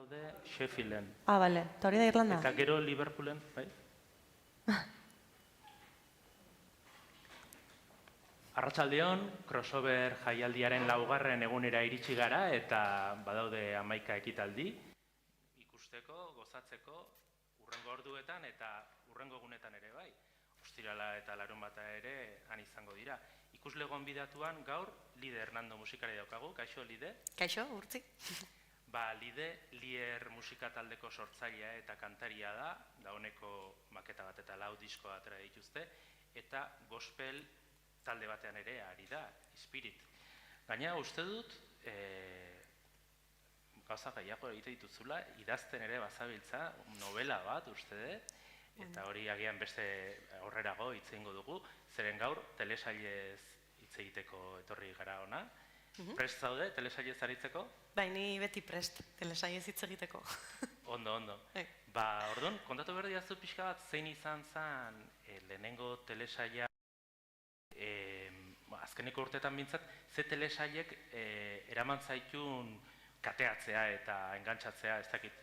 daude Sheffielden. Bale, eta hori da Irlanda? Eta gero Liverpoolen, bai? Arratsaldeon, crossover jaialdiaren laugarren egunera iritsi gara eta badaude 11 ekitaldi ikusteko, gozatzeko, hurrengo orduetan eta hurrengo egunetan ere bai. Ostirala eta larunbata ere han izango dira. Ikusle gonbidatuan gaur Lide Hernando musikari daukagu. Kaixo, Lide? Kaixo, urtzi. Lide Lier musika taldeko sortzailea eta kantaria da honeko maketa bat eta 4 diskoa atera dituzte, eta gospel talde batean ere ari da, Spirit. Gaina, uste dut, gauza gehiago egite dituzula, idazten ere bazabiltza, novela bat, uste dut, eta hori agian beste aurrerago hitz egingo dugu, zeren gaur telesailez hitz egiteko etorri gara ona. Prest zaude telesailez aritzeko? Bai, ni beti prest telesailez hitz egiteko. Ondo. Orduan, kontatu behar diazu pixka bat, zein izan zen lehenengo telesaila, azkeneko urteetan bintzat, ze telesailek eraman zaitun kateatzea eta engantzatzea, ez dakit,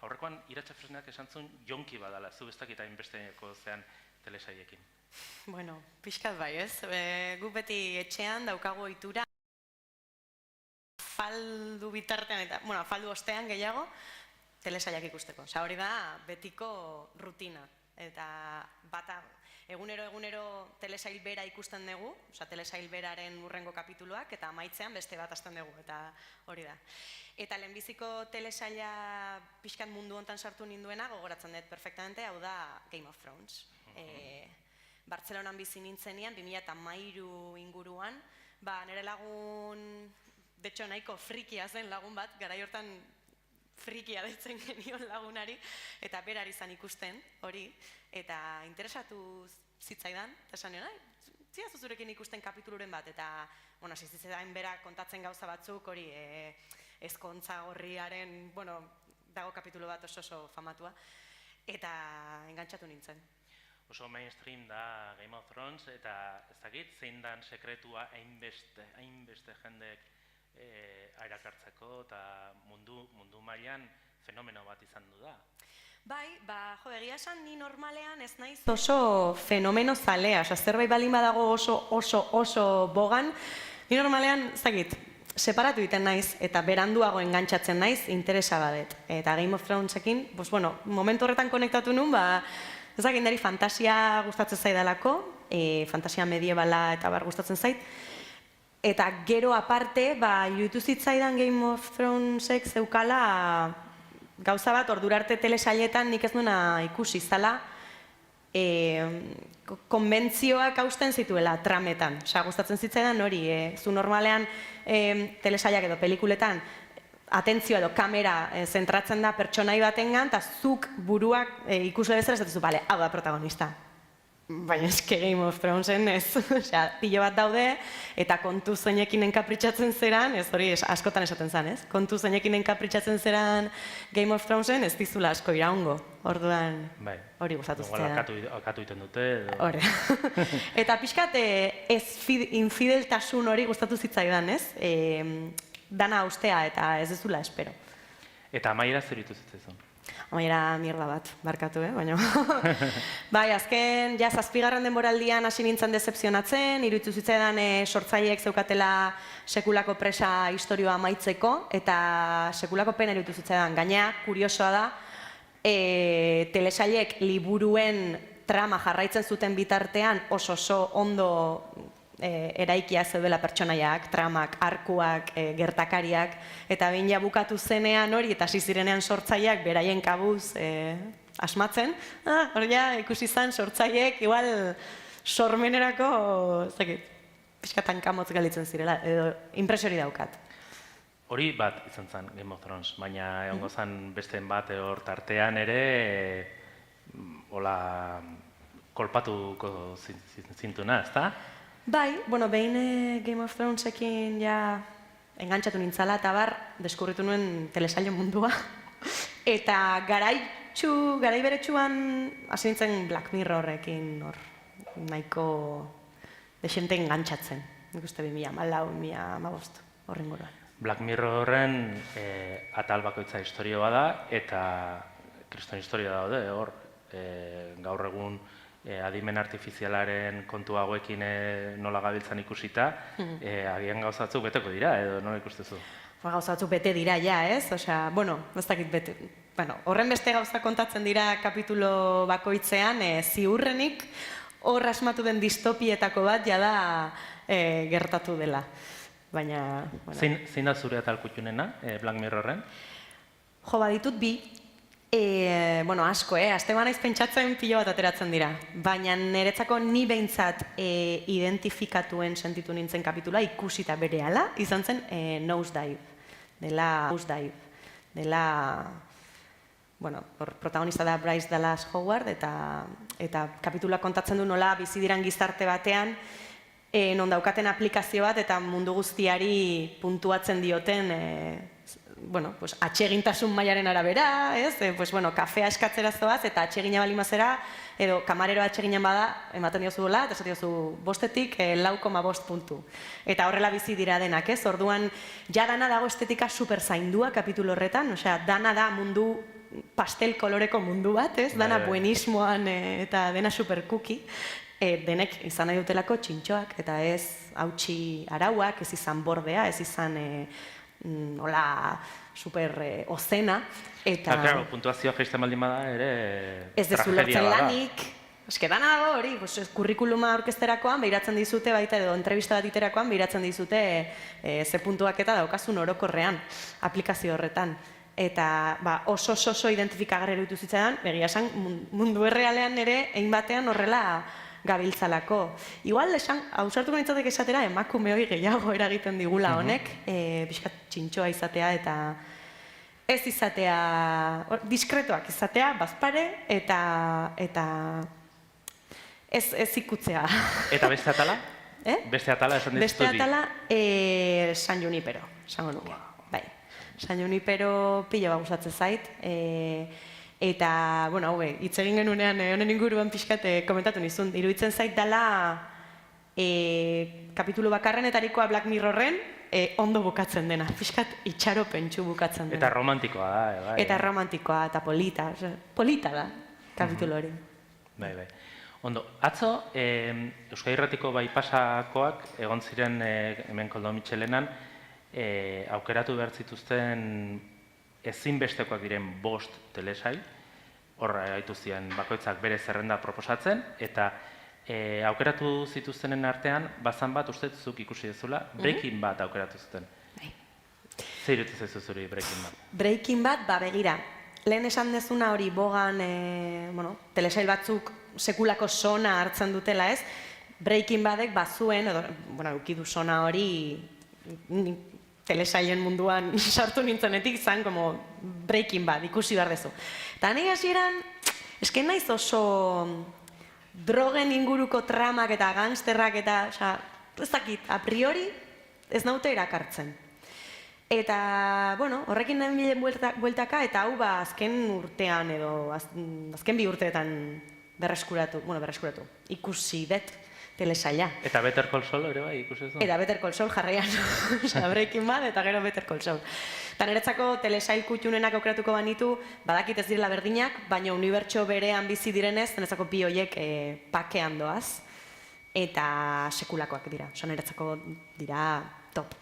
aurrekoan Iratxe Fresneak esan zuen jonki badala, zu ez dakit hainbesteko zean telesailekin. Bueno, pixkat bai, ez? Gu beti etxean daukagu ohitura faldu bitartean eta, faldu ostean gehiago, telesailak ikusteko. Osa hori da betiko rutina. Eta bata egunero telesail bera ikusten dugu, osa telesail beraren hurrengo kapituluak, eta amaitzean beste bat hasten dugu, eta hori da. Eta lehenbiziko telesaila pixkat mundu hontan sartu ninduena, gogoratzen dut perfectamente, hau da Game of Thrones. Bartzelonan bizi nintzenean, 2013 inguruan, nire lagun, de hecho nahiko frikia zen lagun bat, garai hortan frikia deitzen genion lagunari, eta berari izan ikusten, hori, eta interesatu zitzaidan, eta esan nion, ziazu zurekin ikusten kapituluren bat, eta, zitzaidan bera kontatzen gauza batzuk, hori, ezkontza gorriaren, dago kapitulu bat oso famatua, eta engantzatu nintzen. Oso mainstream da Game of Thrones, eta ez dakit, zein dan sekretua hainbeste jendek erakartzeko, eta mundu mailan fenomeno bat izan du da. Bai, egia esan ni normalean ez naiz oso fenomeno zalea, zerbait balin badago oso bogan, ni normalean, ez dakit, separatu egiten naiz, eta beranduago engantzatzen naiz, interesa badet. Eta Game of Thronesekin, momentu horretan konektatu nun, ez dakit niri fantasia gustatzen zaidalako, fantasia mediebala eta bar gustatzen zait, eta gero aparte, iruditu zitzaidan Game of Thronesek zeukala gauza bat, ordurarte telesailetan nik ez nuena ikusi zala, konbentzioak hausten zituela trametan. Gustatzen zitzaidan hori, zu normalean telesailak edo pelikuletan atentzioa edo kamera zentratzen da pertsonai batengan, eta zuk buruak ikusle bezala ez dut, hau da protagonista. Baina eske Game of Thronesen ez, pilo bat daude, eta kontu zeinekin enkapritxatzen zeran, ez hori askotan esaten zen, ez? Kontu zeinekin enkapritxatzen zeran Game of Thronesen ez dizula asko iraungo, orduan hori gustatu zitzaidan. Akatu iten dute edo... Hore. Eta pixkat infideltasun hori gustatu zitzaidan, ez? Dana ustea eta ez dezula espero. Eta amaiera zeritu zitzaizun? Amaiera mierda bat, barkatu, baina... Bai, azken, zazpigarren denboraldian hasi nintzen dezepzionatzen, iruditu zitzaidan sortzaileek zeukatela sekulako presa historioa amaitzeko, eta sekulako pena iruditu zitzaidan. Gainea, kuriosoa da, telesailek liburuen trama jarraitzen zuten bitartean oso ondo eraikia zeudela pertsonaiak, tramak, arkuak, gertakariak, eta behin bukatu zenean hori, eta hasi zirenean sortzaileak beraien kabuz asmatzen, hori ikusi zen sortzaileek, igual sormenerako, pixkatan kamotz galitzen zirela, edo impresori daukat. Hori bat izan zen Game of Thrones, baina egongo zen besteen bat hor tartean ere, hola, kolpatuko zintuna, ezta? Bai, behin Game of Thronesekin engantzatu nintzala eta deskubritu nuen telesailo mundua. Eta garai beretsuan hasi nintzen Black Mirrorrekin nahiko desente engantzatzen. Nik uste 2014, 2015, horren guruan. Black Mirrorren atal bakoitza historioa da, eta kriston historia daude, hor, gaur egun adimen artifizialaren kontu hauekin nola gabiltzan ikusita, agian gauzatzuk beteko dira, edo nola ikustezu? Gauzatzuk bete dira, ja, ez? Osea, bueno, ez dakit bete. Bueno, horren beste gauza kontatzen dira kapitulo bakoitzean, ziurrenik hor asmatu den distopietako bat jada gertatu dela. Baina... Zein da zure atal kutxunena, Black Mirrorren? Jo, baditut bi. Bueno, asko, azte naiz pentsatzen pilo bat ateratzen dira. Baina niretzako ni behintzat identifikatuen sentitu nintzen kapitula ikusita berehala, izan zen Nosedive. Dela, bueno, protagonista da Bryce Dallas Howard, eta kapitula kontatzen du nola bizi diran gizarte batean, non daukaten aplikazio bat eta mundu guztiari puntuatzen dioten bueno, pues atsegintasun mailaren arabera, ez? Pues bueno, kafea eskatzera zoaz eta atsegina bali mazera, edo kamareroa atseginan bada, ematen diozu dola, eta esaten diozu 5-tik 4,5 puntu. Eta horrela bizi dira denak, ez? Orduan, ja dana dago estetika super zaindua kapitulo horretan, osea, dana da mundu pastel koloreko mundu bat, ez? Dana buenismoan eta dena super cookie. Denek izan nahi dutelako txintxoak, eta ez hautsi arauak, ez izan bordea, ez izan hola super ozena. Eta... Claro, puntuazioa jaisten baldin bada ere ez dezu lortzen lanik. Eske dana dago hori, kurrikuluma orkesterakoan behiratzen dizute, baita edo entrevista bat iterakoan behiratzen dizute ze puntuak eta daukazun orokorrean, aplikazio horretan. Eta oso identifikagarri eruditu zitzaidan, begia esan mundu errealean ere, egin batean horrela gabiltzalako. Igual, ausartuko nintzatek esatera, emakume hori gehiago eragiten digula honek, pixkat txintxoa izatea eta ez izatea, diskretoak izatea, bazpare, eta ez ikutzea. Eta beste atala? Beste atala esan dizutu di? Beste atala, San Junipero, esango nuke. Bai, San Junipero pilo bat gustatzen zait, eta, bueno, hitz egin genunean honen inguruan pixkat komentatu nizun. Iruditzen zait dela kapitulu bakarrenetarikoa Black Mirrorren ondo bukatzen dena. Pixkat itxaropentsu bukatzen dena. Eta romantikoa da, bai. Eta romantikoa, eta polita da kapitulu hori. Bai. Ondo, atzo, Euskadi Irratiko Baipasakoak egon ziren hemen Koldo Mitxelenan aukeratu behar zituzten ezinbestekoak diren 5 telesail, horra gaitu ziren bakoitzak bere zerrenda proposatzen, eta aukeratu zituztenen artean, bazan bat uste zuk ikusi dezula, Breaking Bad aukeratu zuten. Zer irutu zaizu zuri Breaking Bad? Breaking Bad, begira, lehen esan dezuna hori bogan, telesail batzuk sekulako sona hartzen dutela, ez? Breaking Badek bazuen, eukidu sona hori, telesailen munduan sartu nintzenetik zan, como Breaking Bad, ikusi behar dezu. Eta nahi hasieran, esken naiz oso drogen inguruko tramak eta gangsterrak eta, ez dakit, a priori ez naute erakartzen. Eta, bueno, horrekin nahi milen bueltaka, eta hau azken urtean edo, azken 2 urteetan berreskuratu, ikusi dut telesaila. Eta Better Call Saul ere bai ikusi duzu? Eta Better Call Saul jarraian, Breaking Bad eta gero Better Call Saul. Eta niretzako telesail kutxunenak aukeratuko banitu, badakit ez direla berdinak, baina unibertso berean bizi direnez, niretzako bi horiek pakean doaz, eta sekulakoak dira. Niretzako dira top.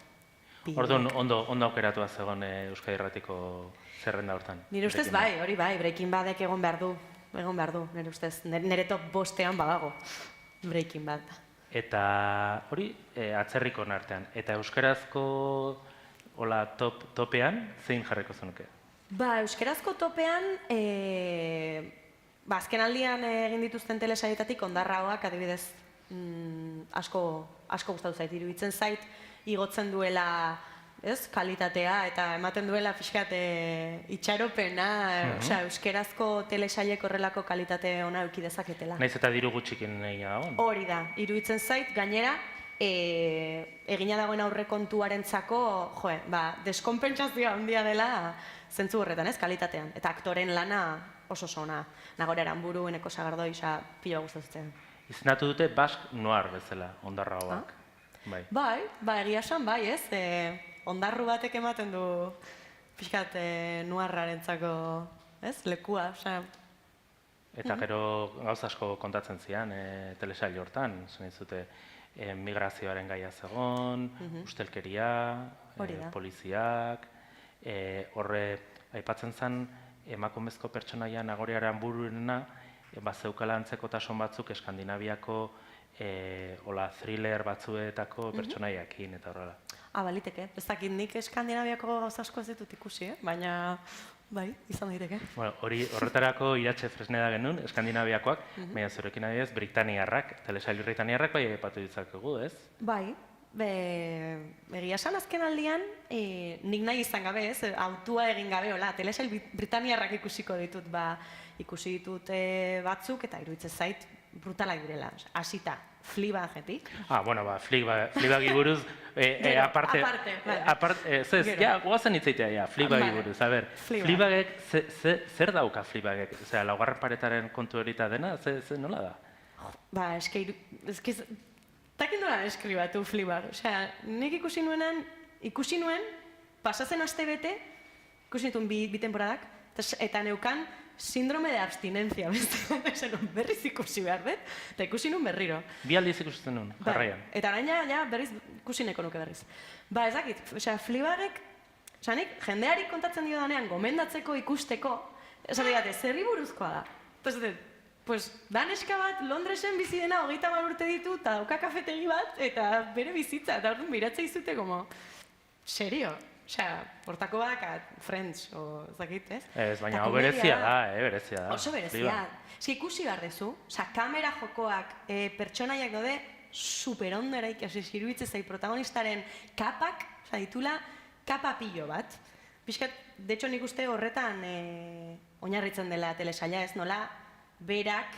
Orduan, ondo aukeratua zegoen Euskadi Irratiko zerrenda hortan? Nire ustez bai, hori bai, Breaking Badek egon behar du, nire ustez. Nire top 5ean badago. Breaking Bad. Eta hori atzerrikon artean. Eta euskarazko topean zein jarriko zenuke? Euskarazko topean, azken aldian egin dituzten telesaietatik ondarraoak adibidez asko gustatu zait, iruditzen zait, igotzen duela kalitatea eta ematen duela pixkat itxaropena, euskerazko telesailek horrelako kalitate ona eduki dezaketela. Naiz eta diru gutxikin nahi dagoen? Hori da, iruditzen zait, gainera, egina dagoen aurrekontuarentzako, deskonpentsazioa handia dela zentzu horretan, kalitatean. Eta aktoren lana oso ona. Nagore Aranburu, Eneko Sagardoi, pilo gustatzen. Izenatu dute Basque Noir bezala, ondarraoak. Bai, egia esan, bai, ez? ondarru batek ematen du pixkat nuarrarentzako, ez, lekua, osea. Eta gero gauza asko kontatzen zian telesail hortan, zen dizute migrazioaren gaia zegon, ustelkeria, poliziak, horre aipatzen zen emakumezko pertsonaia Nagorearen bururena, zeukala antzekotasun batzuk Eskandinaviako thriller batzuetako pertsonaiakin eta horrela. Baliteke. Ez dakit nik Eskandinaviako gauza asko ez ditut ikusi, baina bai, izan daiteke. Horretarako Iratxe Fresneda genuen, Eskandinaviakoak, baina zurekin adibidez, Britaniarrak, telesail Britaniarrak bai aipatu ditzakegu, ez? Bai, egia esan azken aldian, nik nahi izan gabe, ez, autua egin gabe, telesail Britaniarrak ikusiko ditut, ikusi ditut batzuk, eta iruditzen zait brutalak direla, hasita. Fleabagetik. Fleabagi buruz, aparte, guazen hitzaitea, Fleabagi buruz, Fleabagek, zer dauka Fleabagek? Osea, laugarren paretaren kontu horita dena, nola da? Eske, takin dola eskribatu Fleabag, osea, nik ikusi nuen, pasatzen aste bete, ikusi nituen bi temporadak, eta neukan, síndrome de abstinencia, berriz ikusi behar dut, eta ikusi nun berriro. Bi aldiz ikusten nun, jarraian. Eta orain berriz ikusi neko nuke berriz. Ez dakit, Fleabagek, nik jendeari kontatzen dio danean, gomendatzeko ikusteko, esan didate, zerri buruzkoa da. Da neska bat, Londresen bizi dena 30 urte ditu, eta dauka kafetegi bat, eta bere bizitza, eta orduan miratzea izute, serio? Osea, hortako badak, Friends, ez dakit, ez? Ez, baina hau berezia da, berezia da. Oso berezia. Ikusi behar dezu, kamera jokoak, pertsonaiak daude, superondo eraiki, iruditzen zait protagonistaren kapak, ditula, kapa pilo bat. Piskat, de hecho, nik uste horretan oinarritzen dela telesaila, ez nola, berak,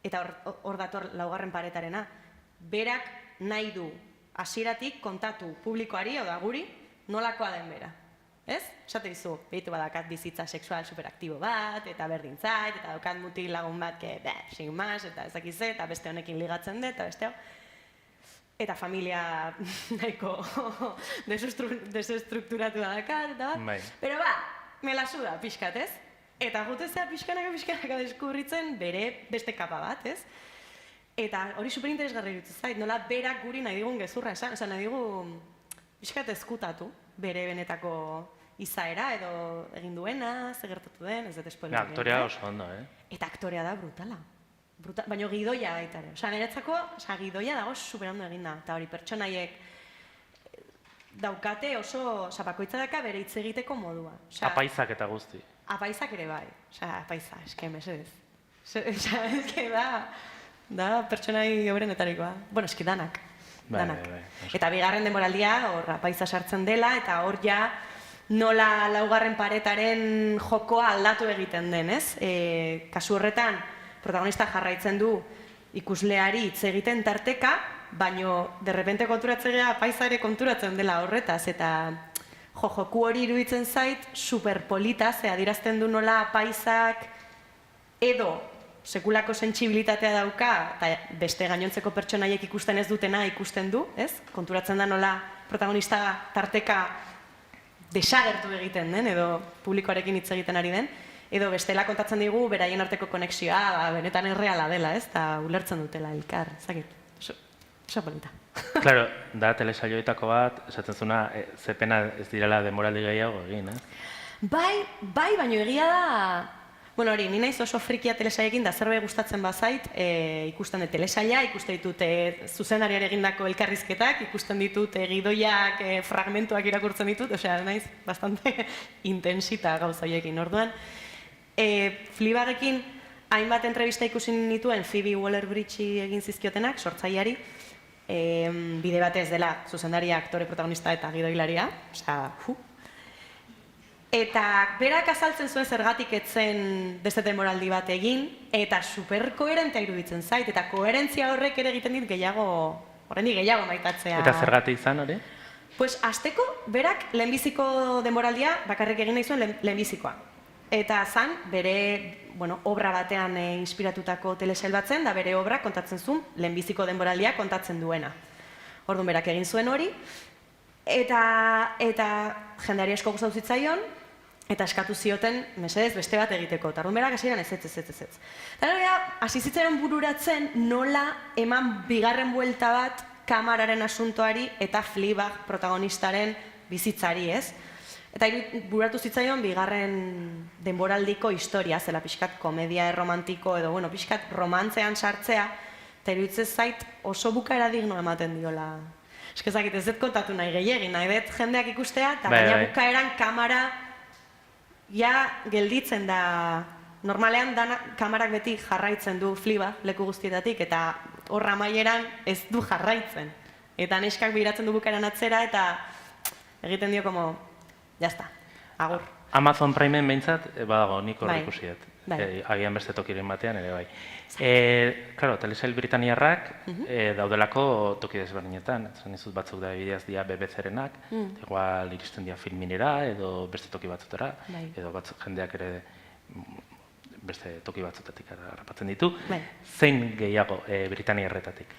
eta hor dator laugarren paretarena, berak nahi du hasieratik kontatu publikoari, oda guri, nolakoa den bera, ez? Esate dizu, behitu badakat bizitza sexual superaktibo bat, eta berdin zait, eta daukat mutil lagun bat, sin mas, eta ezakize, eta beste honekin ligatzen dut, eta beste hau. Eta familia nahiko desestrukturatu dakat, eta bat. Pero me la suda, pixkat, ez? Eta gutezea pixkanaka deskubritzen bere beste kapa bat, ez? Eta hori superinteresgarri iruditzen zait, nola berak guri nahi digun gezurra esan, nahi digu pixkat ezkutatu bere benetako izaera edo egin duena, gertatu den, ez dut spoiler. Aktorea oso ondo, Eta aktorea da brutala. Baina gidoia baita ere. Niretzako, gidoia dago superondo eginda. Eta hori pertsonaiek daukate oso, bakoitza daka bere hitz egiteko modua. Apaizak eta guzti. Apaizak ere bai. Apaiza, eske mesedez. Eske da pertsonai obrenetarikoa. Bueno, eske danak. Eta bigarren denboraldia, hor apaiza sartzen dela, eta hor ja nola laugarren paretaren jokoa aldatu egiten den, ez? Kasu horretan, protagonista jarraitzen du ikusleari hitz egiten tarteka, baino derrepente konturatzen gara apaiza ere konturatzen dela horretaz, eta joku hori iruditzen zait superpolita, ze adierazten du nola apaizak edo sekulako sentsibilitatea dauka, eta beste gainontzeko pertsonaiek ikusten ez dutena ikusten du, ez? Konturatzen da nola protagonista tarteka desagertu egiten den, edo publikoarekin hitz egiten ari den, edo bestela kontatzen digu beraien arteko konexioa, benetan erreala dela, ez? Eta ulertzen dutela elkar, zakit, oso polita. Claro, da telesaioetako bat, esaten zuna, zepena ez direla demoraldi gehiago egin, ez? Bai, baina egia da. Bueno, hori, ni naiz oso frikia telesaiekin, da zerbait gustatzen bazait, ikusten dut telesaia, ikusten ditut zuzendariari egindako elkarrizketak, ikusten ditut gidoiak, fragmentuak irakurtzen ditut, osea, naiz bastante intensita gauza horiekin. Orduan, Fleabagekin hainbat entrevista ikusi nituen Phoebe Waller-Bridge egin zizkiotenak, sortzaileari, bide batez dela zuzendaria, aktore, protagonista eta gidoilaria, osea, Eta berak azaltzen zuen zergatik etzen beste demoraldi bat egin, eta superkoherentea iruditzen zait, eta koherentzia horrek ere egiten dit horrendi gehiago maitatzea. Eta zergatik izan hori? Pues, azteko, berak lehenbiziko demoraldia bakarrik egin nahi zuen lehenbizikoa. Eta zan, bere obra batean inspiratutako telesail bat zen, da bere obra kontatzen zuen lehenbiziko demoraldia kontatzen duena. Orduan berak egin zuen hori, Eta jendeari asko gustatu zitzaion, eta eskatu zioten, mesedez, beste bat egiteko. Eta orduan berak hasieran ez. Eta hasi zitzaion bururatzen nola eman bigarren buelta bat kamararen asuntoari eta Fleabag protagonistaren bizitzari, ez? Eta bururatu zitzaion bigarren denboraldiko historia, zela pixkat komedia erromantiko edo, bueno, pixkat romantzean sartzea, eta iruditzen zait oso bukaera digno ematen diola. Eskezakit ez dut kontatu nahi gehiagin, nahi dut jendeak ikustea, eta baina bukaeran kamara ja gelditzen da. Normalean kamarak beti jarraitzen du Fleabag leku guztietatik, eta horra amaieran ez du jarraitzen. Eta neskak biratzen du bukaeran atzera, eta egiten dio como, jazta, agur. Amazon Primeen behintzat, badago, nik hor ikusi dut. Agian beste tokiren batean ere bai. Claro, telesail britaniarrak daudelako toki desberdinetan. Zan izut batzuk da bideaz dira BBC-renak, igual iristen dira filminera edo beste toki batzutera, edo batzuk jendeak ere beste toki batzutatik harrapatzen ditu. Zein gehiago britaniarretatik?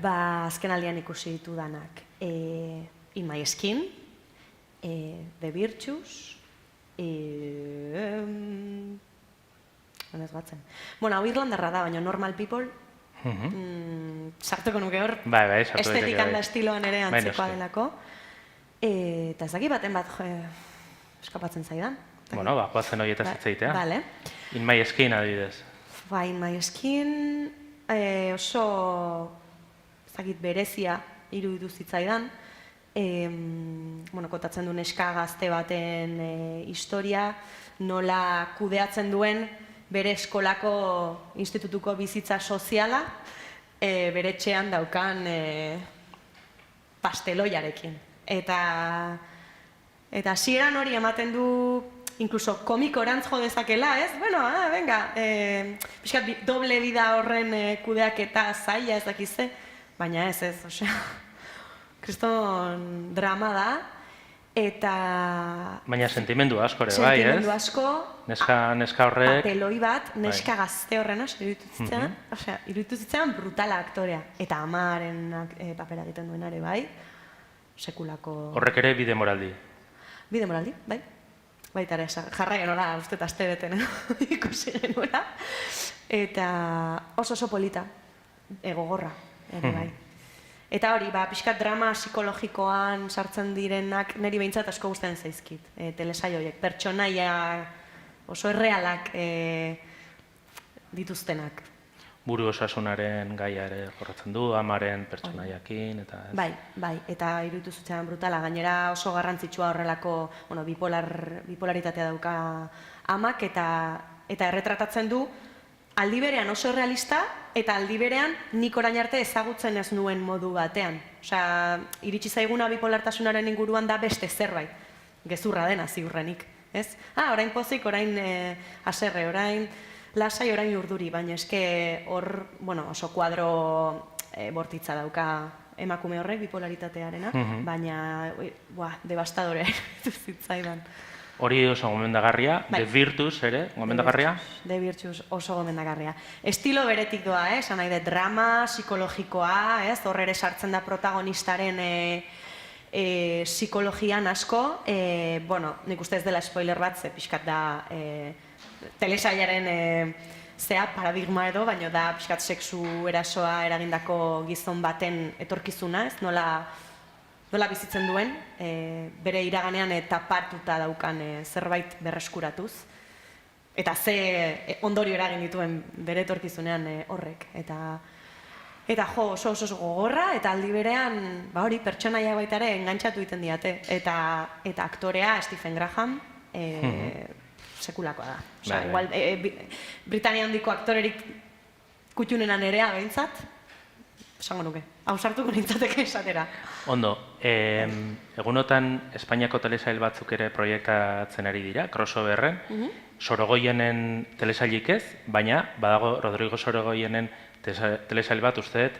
Azken aldian ikusi ditu danak. In My Skin, The Virtues, ez batzen. Bueno, hau Irlandarra da, baina Normal People, sartuko nuke hor, estetikan da estiloan ere antzekoa delako. Eta ez daki baten bat eskapatzen zaidan. Bueno, goazen horietaz zitzaitea. In My Skin adibidez. In My Skin oso berezia iruditu zitzaidan. Kontatzen du neska gazte baten historia, nola kudeatzen duen bere eskolako institutuko bizitza soziala, bere etxean daukan pasteloiarekin. Eta hasieran hori ematen du, inkluso komikorantz jo dezakela, ez? Bueno, venga, pixkat doble vida horren kudeaketa zaila ez dakizte, baina ez, osea, kriston drama da, eta... Baina sentimendu asko ere, bai, ez? Sentimendu asko, neska horrek... Papeloi bat, neska gazte horren, iruditu zitzaidan brutala aktorea. Eta amaren papera egiten duenare, bai, sekulako... Horrek ere bide moraldi. Bide moraldi, bai. Baita ere, jarraien hola, uste eta azte beten ikusi genuela. Eta oso polita, gogorra, ere bai. Eta hori, pixkat drama psikologikoan sartzen direnak niri behintzat asko gustatzen zaizkit, telesail horiek, pertsonaia oso errealak dituztenak. Buru osasunaren gaia ere jorratzen du, amaren pertsonaiakin, eta... Bai, eta iruditu zutzen brutala, gainera oso garrantzitsua horrelako bipolaritatea dauka amak, eta erretratatzen du aldi berean oso realista, eta aldi berean nik orain arte ezagutzen ez nuen modu batean. Osea, iritsi zaiguna bipolartasunaren inguruan da beste zerbait, gezurra dena ziurrenik, ez? Orain pozik, orain haserre, orain lasai, orain urduri, baina eske hor, oso kuadro bortitza dauka emakume horrek bipolaritatearena, baina, devastadorea zitzaidan. Hori oso gomendagarria, The Virtues ere, gomendagarria? The Virtues oso gomendagarria. Estilo beretik doa, esan nahi dut, drama, psikologikoa, horre ere sartzen da protagonistaren psikologian asko. Nik uste ez dela spoiler bat, ze pixkat da telesailaren paradigma edo, baina da pixkat sexu erasoa eragindako gizon baten etorkizuna, nola bizitzen duen, bere iraganean tapatuta daukan zerbait berreskuratuz, eta ze ondorio eragin dituen bere etorkizunean horrek. Eta oso gogorra, eta aldi berean, hori, pertsonaia baita ere engantzatu egiten diate. Eta aktorea, Stephen Graham, sekulakoa da. Igual, Britania handiko aktorerik kutxunenan erea behintzat, esango nuke. Hausartuko nintzateke esatera. Ondo, egunotan Espainiako telesail batzuk ere proiektatzen ari dira, crossoverren, Sorogoienen telesailik ez, baina badago Rodrigo Sorogoienen telesail bat usteet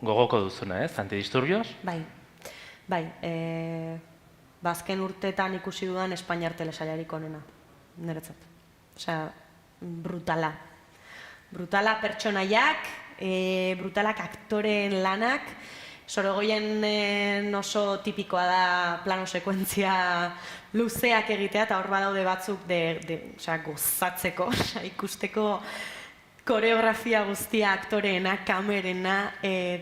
gogoko duzuna, ez? Antidisturbios? Bai. Azken urteetan ikusi dudan Espainiar telesailarik onena, niretzat. Osea, brutala. Brutala pertsonaiak, brutalak aktoreen lanak, Sorogoien oso tipikoa da plano sekuentzia luzeak egitea, eta hor badaude batzuk gozatzeko, ikusteko koreografia guztia, aktoreena, kamerena,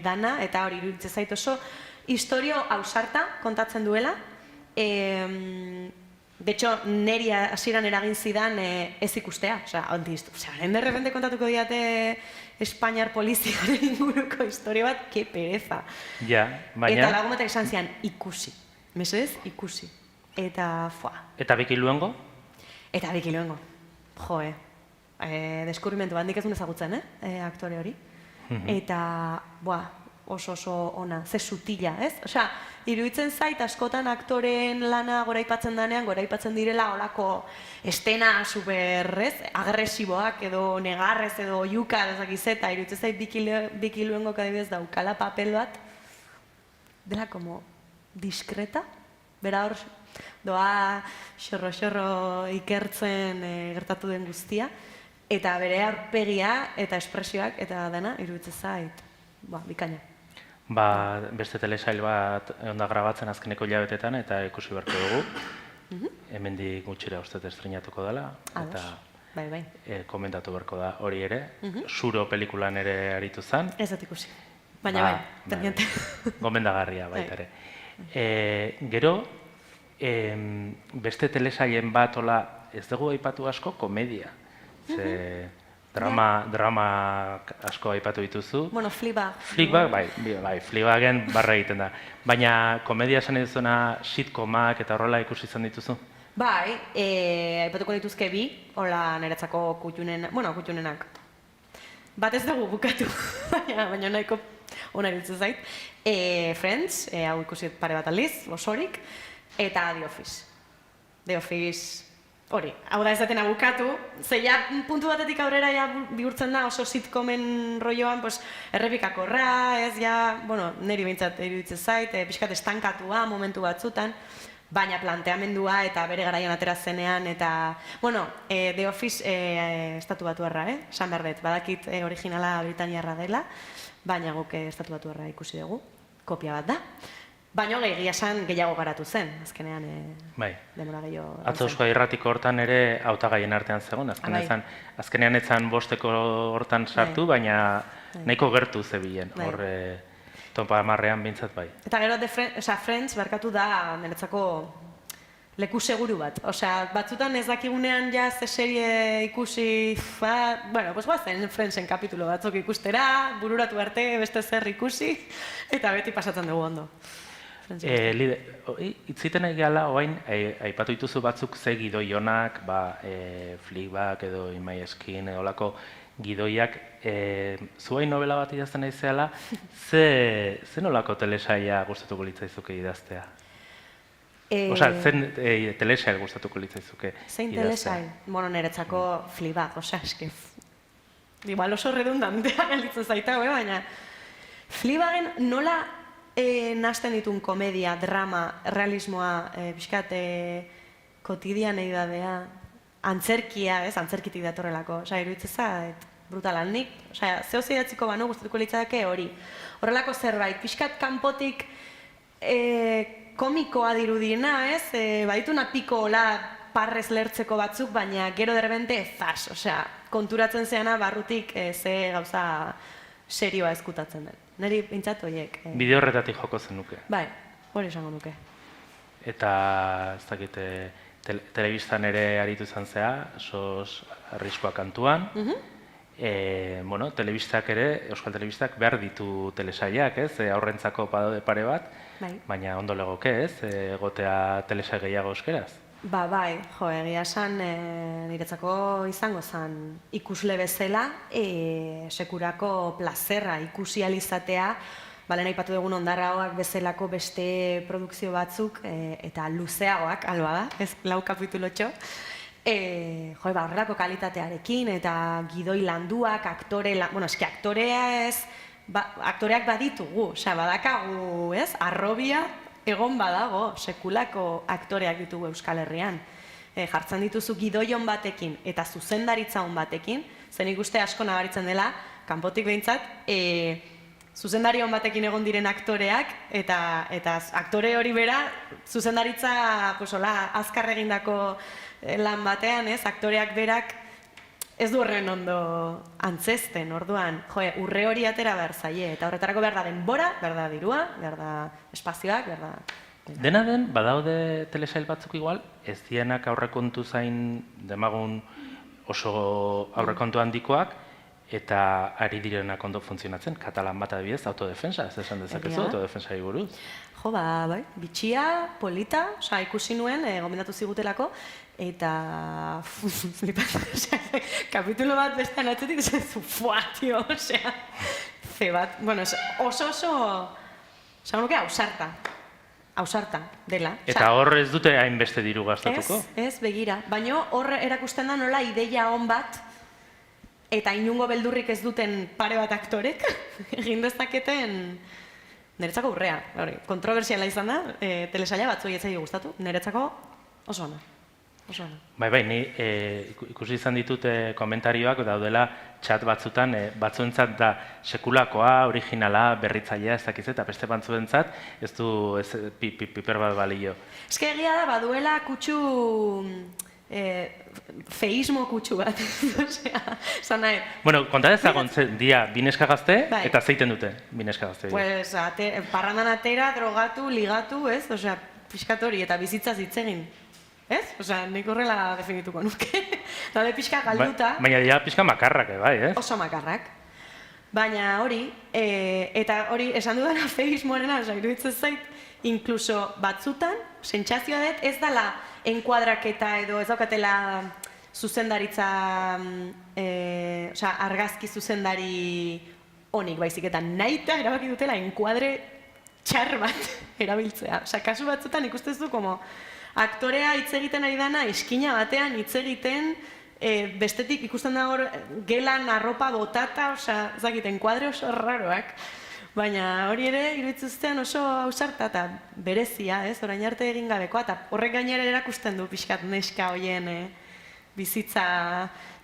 dana, eta hori iruditzen zait oso historio ausarta kontatzen duela. De hecho, neri hasieran eragin zidan ez ikustea. De repente kontatuko diate Espainiar poliziaren inguruko historia bat, ke pereza. Ja, baina... Eta lagun batek esan zian, ikusi. Mesedez, ikusi. Eta, foa. Eta Biki Luengo? Eta Biki Luengo. Jo, deskubrimentu handik ez duen ezagutzen, aktore hori. Eta, oso ona, ze sutila, ez? Osea, iruditzen zait, askotan aktoreen lana goraipatzen danean, goraipatzen direla olako estena super, ez? Agresiboak edo negarrez edo yuka, eta iruditzen zait Biki Luengo kadibidez daukala papel bat, dela como diskreta, bera hor doa xorro ikertzen gertatu den guztia, eta bere aurpegia eta espresioak eta dena iruditzen zait, bikaina. Beste telesail bat onda grabatzen azkeneko hilabetetan eta ikusi beharko dugu. Hemendik gutxira uste estreinatuko dela. Eta komentatu beharko da hori ere. Zuro pelikulan ere aritu zen. Ez dut ikusi. Baina teniente. Gomendagarria baita ere. Gero, beste telesailen bat ola ez dugu aipatu asko komedia. Drama asko aipatu dituzu. Bueno, Fleabag. Fleabag, bai, Fleabagen barra egiten da. Baina komedia esan dituzuna sitcomak eta horrela ikusi izan dituzu? Bai, aipatuko dituzke bi, hola niretzako kutxunenak. Bat ez dugu bukatu, baina nahiko ona iruditzen zait. Friends, hau ikusi pare bat aldiz, osorik, eta The Office. The Office... Hori, hau da ez datena bukatu, zeia puntu batetik aurrera bihurtzen da oso sitcomen rolloan, errepikakorra, ez niri behintzat iruditzen zait, pixkat estankatua momentu batzutan, baina planteamendua eta bere garaian atera zenean, eta, The Office estatu batuarra, esan behar dut, badakit originala Britaniarra dela, baina guk estatu batuarra ikusi dugu, kopia bat da. Baina egia esan gehiago garatu zen, azkenean demora gehiago... Atzauskoa irratiko hortan ere hautagaien artean zegoen, azkenean etzan bosteko hortan sartu, baina nahiko gertu zebilen, hor tonpa amarrean bintzat bai. Eta gero, Friends barkatu da niretzako leku seguru bat. Batzutan ez dakigunean ze serie ikusi, guazen Friendsen kapitulo batzuk ikustera, bururatu arte beste zer ikusi, eta beti pasatzen dugu ondo. Itziten nahi gala, oain, aipatu dituzu batzuk ze gidoi honak, Fleabag edo In My Skin, olako gidoiak, zuain novela bat idazten nahi zehala, ze nolako telesaia gustatuko litzaizuke idaztea? Zen telesail gustatuko litzaizuke idaztea? Zein telesail? Niretzako Fleabag, eske... Igual oso redundantea galitzen zaita, baina... Fleabagen nola nazten ditun komedia, drama, realismoa, pixkat, kotidianei dadea, antzerkia, antzerkitik datorrelako, iruditzen zait, brutalan nik, zeo zidatziko bano gustatuko litzateke hori. Horrelako zerbait, pixkat kanpotik komikoa dirudiena, badituna piko hola parrez lertzeko batzuk, baina gero derbente zaz, konturatzen zeana barrutik ze gauza serioa eskutatzen den. Neri pintzat horiek. Bide horretatik joko zen nuke. Bai, hori esango nuke. Eta, ez dakit, telebistan ere aritu izan zea, sos arriskoa kantuan. Telebistak ere, Euskal Telebistak behar ditu telesailak, aurrentzako padaude pare bat, baina ondo legoke, egotea telesail gehiago euskeraz. Bai, egia esan niretzako izango zen ikusle bezala, sekurako plazerra ikusi alizatea, lehen aipatu dugun ondarraoak bezalako beste produkzio batzuk, eta luzeagoak, alba da, ez lau kapitulotxo, horrelako kalitatearekin, eta gidoi landuak, aktoreak baditugu, badakagu, arrobia, egon badago, sekulako aktoreak ditugu Euskal Herrian. Jartzen dituzu gidoion batekin eta zuzendaritza on batekin, zen ikuste asko nabaritzen dela, kanpotik behintzat, zuzendari on batekin egon diren aktoreak, eta aktore hori bera, zuzendaritza azkar egindako lan batean, aktoreak berak ez du horren ondo antzesten, orduan, urre hori atera behar zaie, eta horretarako behar da denbora, behar da dirua, behar da espazioak, behar da... Dena den, badaude telesail batzuk igual, ez dienak aurrekontu zain demagun oso aurrekontu handikoak, eta ari direnak ondo funtzionatzen, katalan bat adibidez, autodefensa, ez esan dezakezu, autodefensari buruz. Jo, bai, bitxia, polita, ikusi nuen, gomendatu zigutelako, eta kapitulo bat bestean atzetik, zufua, tio, ze bat, bueno, oso, esan nuke, ausarta dela. Eta hor ez dute hainbeste diru gastatuko? Ez, begira, baina hor erakusten da nola ideia on bat, eta inungo beldurrik ez duten pare bat aktorek, egin dezaketen niretzako urrea. Kontrobertsiala izan da, telesaila batzuei ez zaio gustatu, niretzako oso ona. Bai, ni ikusi izan ditut komentarioak daudela txat batzutan, batzuentzat da sekulakoa, originala, berritzailea, ez dakiz eta beste batzuentzat ez du piper bat balio. Ez que egia da, baduela kutsu... feismo kutsu bat, zan nahi. Bueno, konta dezagontzen dia bineska gazte eta zeiten dute bineska gazte. Pues, parrandan atera, drogatu, ligatu, ez? Osea, pixkat hori eta bizitzaz hitz egin. Ez? Osea, nik horrela definituko nuke. Daude pixka galduta. Baina dira pixka makarrak, bai, ez? Oso makarrak. Baina hori, eta hori esan dudana feismoarena, osea, iruditzen zait, inkluso batzutan, sentsazioa dut, ez dela enkuadraketa edo ez daukatela zuzendaritza, argazki zuzendari honik baizik, eta nahita erabaki dutela enkuadre txar bat erabiltzea. Osea, kasu batzutan ikustez du, como aktorea hitz egiten ari dana, eskina batean hitz egiten, bestetik ikusten da hor gelan arropa botata, osea, ez dakit, enkuadre oso raroak. Baina hori ere, iruditzuztean oso ausarta eta berezia, ez, orain arte egin gabekoa, eta horrek gainera erakusten du pixkat neska hoien bizitza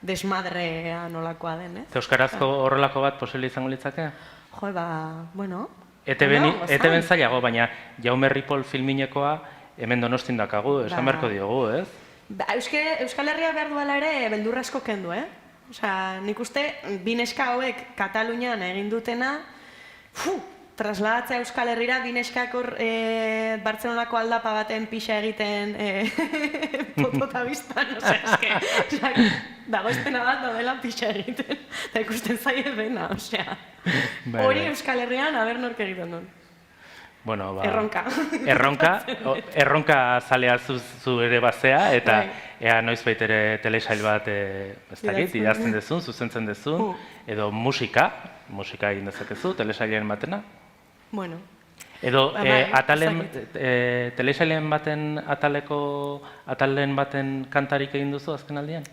desmadrea nolakoa den, ez? Euskarazko horrelako bat posible izango litzake? Jo, bueno... ETB-en zailago, baina Jaume Ripoll filminekoa hemen Donostin dakagu, esan beharko diogu, ez? Euskal Herria behar duela ere beldurra asko kendu, Osea, nik uste, bi neska hauek Katalunian egin dutena, trasladatzea Euskal Herrira, bi neskak hor Bartzelonako aldapa baten pixa egiten potota biztan, osea, dago espena bat daudela pixa egiten, eta ikusten zaie dena, osea. Hori Euskal Herrian, aber nork egiten duen. Bueno, Erronka zalea zu ere bazea, eta ea noizbait ere telesail bat, ez dakit, idazten dezun, zuzentzen dezun, edo musika egin dezakezu, telesailen batena. Bueno. Edo telesailen baten atalen baten kantarik egin duzu azken aldian?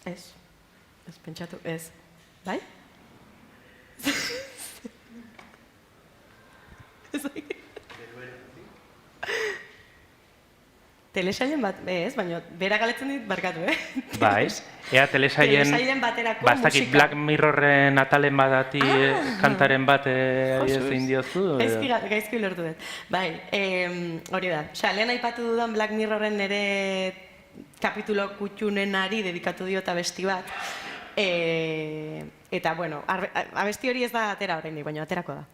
Ez pentsatu, ez. Bai? Telesailen bat, ez, baina bera galetzen dit barkatu, Bai, ea telesailen baterako bastakit Black Mirrorren atalen badati kantaren bat egin diozu? Gaizki ulertu dut. Bai, hori da. Osea, lehen aipatu dudan Black Mirrorren nire kapitulo kutxunenari dedikatu diota abesti bat. Eta, bueno, abesti hori ez da atera horrein, baina aterako da.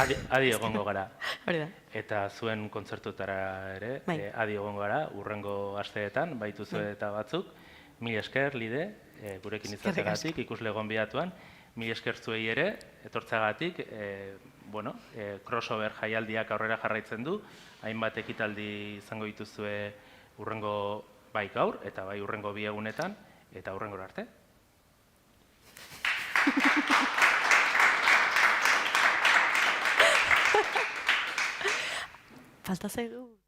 Adi egongo gara. Hori da. Eta zuen kontzertutara ere, adi egongo gara, urrengo asteetan, baituzu eta batzuk. Mil esker, Lide, gurekin izategatik, ikusle gonbidatuan. Mil esker zuei ere, etortzagatik, crossover jaialdiak aurrera jarraitzen du, hainbat ekitaldi izango dituzue urrengo bai gaur, eta bai urrengo bi egunetan, eta urrengo arte. Falta zaigu.